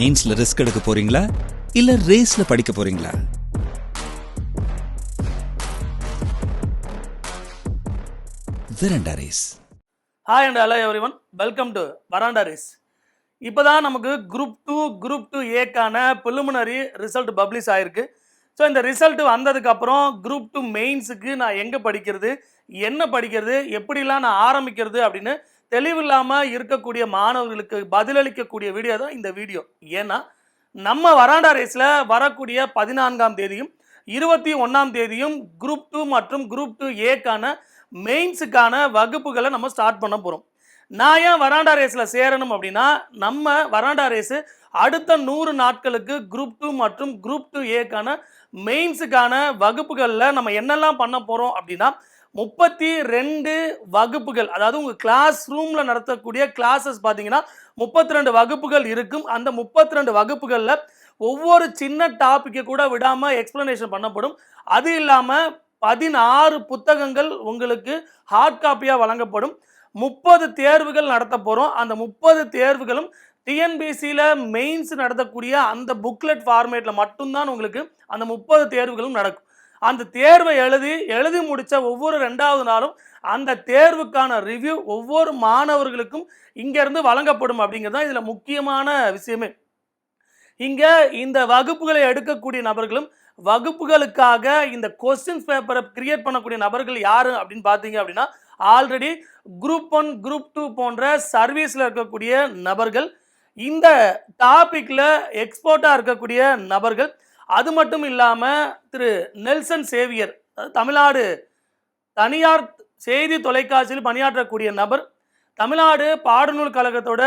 மெயின்ஸ்ல risk எடுக்க போறீங்களா இல்ல ரேஸ்ல படிக்க போறீங்களா? Veranda RACE. Hi and hello everyone. Welcome to Veranda RACE. இப்போதான் நமக்கு குரூப் 2A கான preliminary ரிசல்ட் பப்ளிஷ் ஆயிருக்கு. ஸோ இந்த ரிசல்ட் வந்ததுக்கப்புறம் குரூப் 2 மெயின்ஸுக்கு நான் எங்கே படிக்கிறது, என்ன படிக்கிறது, எப்படிலாம் நான் ஆரம்பிக்கிறது அப்படின்னு தெளிவில்லாமல் இருக்கக்கூடிய மாணவர்களுக்கு பதிலளிக்கக்கூடிய வீடியோ தான் இந்த வீடியோ. ஏன்னா நம்ம வராண்டா ரேஸில் வரக்கூடிய 14ஆம் தேதியும் 21ஆம் தேதியும் குரூப் 2 மற்றும் குரூப் 2A மெயின்ஸுக்கான வகுப்புகளை நம்ம ஸ்டார்ட் பண்ண போகிறோம். நான் ஏன் வராண்டா ரேஸில் சேரணும் அப்படின்னா, நம்ம வராண்டா ரேஸு அடுத்த 100 நாட்களுக்கு குரூப் 2 மற்றும் குரூப் 2A மெயின்ஸுக்கான வகுப்புகளில் நம்ம என்னெல்லாம் பண்ண போகிறோம் அப்படின்னா, 32 வகுப்புகள், அதாவது உங்கள் கிளாஸ் ரூமில் நடத்தக்கூடிய கிளாஸஸ் பார்த்தீங்கன்னா 32 வகுப்புகள் இருக்கும். அந்த 32 வகுப்புகளில் ஒவ்வொரு சின்ன டாப்பிக்கை கூட விடாமல் எக்ஸ்ப்ளனேஷன் பண்ணப்படும். அது இல்லாமல் 16 புத்தகங்கள் உங்களுக்கு ஹார்ட் காப்பியாக வழங்கப்படும். 30 தேர்வுகள் நடத்த போகிறோம். அந்த 30 தேர்வுகளும் டிஎன்பிஎஸ்சியில் மெயின்ஸ் நடத்தக்கூடிய அந்த புக்லெட் ஃபார்மேட்டில் மட்டும்தான் உங்களுக்கு அந்த 30 தேர்வுகளும் நடக்கும். அந்த தேர்வை எழுதி முடித்த ஒவ்வொரு 2வது நாளும் அந்த தேர்வுக்கான ரிவ்யூ ஒவ்வொரு மாணவர்களுக்கும் இங்கேருந்து வழங்கப்படும் அப்படிங்கிறது தான் இதில் முக்கியமான விஷயமே. இங்கே இந்த வகுப்புகளை எடுக்கக்கூடிய நபர்களும் வகுப்புகளுக்காக இந்த கொஸ்டின்ஸ் பேப்பரை கிரியேட் பண்ணக்கூடிய நபர்கள் யார் அப்படின்னு பார்த்தீங்க அப்படின்னா, ஆல்ரெடி குரூப் 1 குரூப் 2 போன்ற சர்வீஸில் இருக்கக்கூடிய நபர்கள், இந்த டாப்பிக்கில் எக்ஸ்பர்ட்டாக இருக்கக்கூடிய நபர்கள். அது மட்டும் இல்லாமல் திரு நெல்சன் சேவியர், தமிழ்நாடு தனியார் செய்தி தொலைக்காட்சியில் பணியாற்றக்கூடிய நபர், தமிழ்நாடு பாடநூல் கழகத்தோட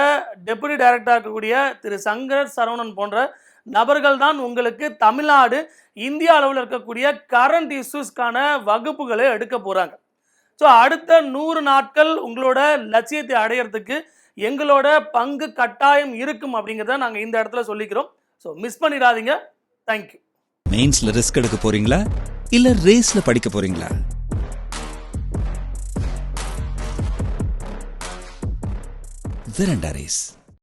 டெபுட்டி டைரக்டராக இருக்கக்கூடிய திரு சங்கர் சரவணன் போன்ற நபர்கள் தான் உங்களுக்கு தமிழ்நாடு இந்திய அளவில் இருக்கக்கூடிய கரண்ட் இஷ்யூஸ்க்கான வகுப்புகளை எடுக்க போகிறாங்க. ஸோ அடுத்த 100 நாட்கள் உங்களோட லட்சியத்தை அடையிறதுக்கு எங்களோட பங்கு கட்டாயம் இருக்கும் அப்படிங்கிறத நாங்கள் இந்த இடத்துல சொல்லிக்கிறோம். ஸோ மிஸ் பண்ணிடாதீங்க. தேங்க்யூ. மெயின்ஸ்ல ரிஸ்க் எடுக்க போறீங்களா இல்ல ரேஸ்ல படிக்க போறீங்களா? Veranda RACE.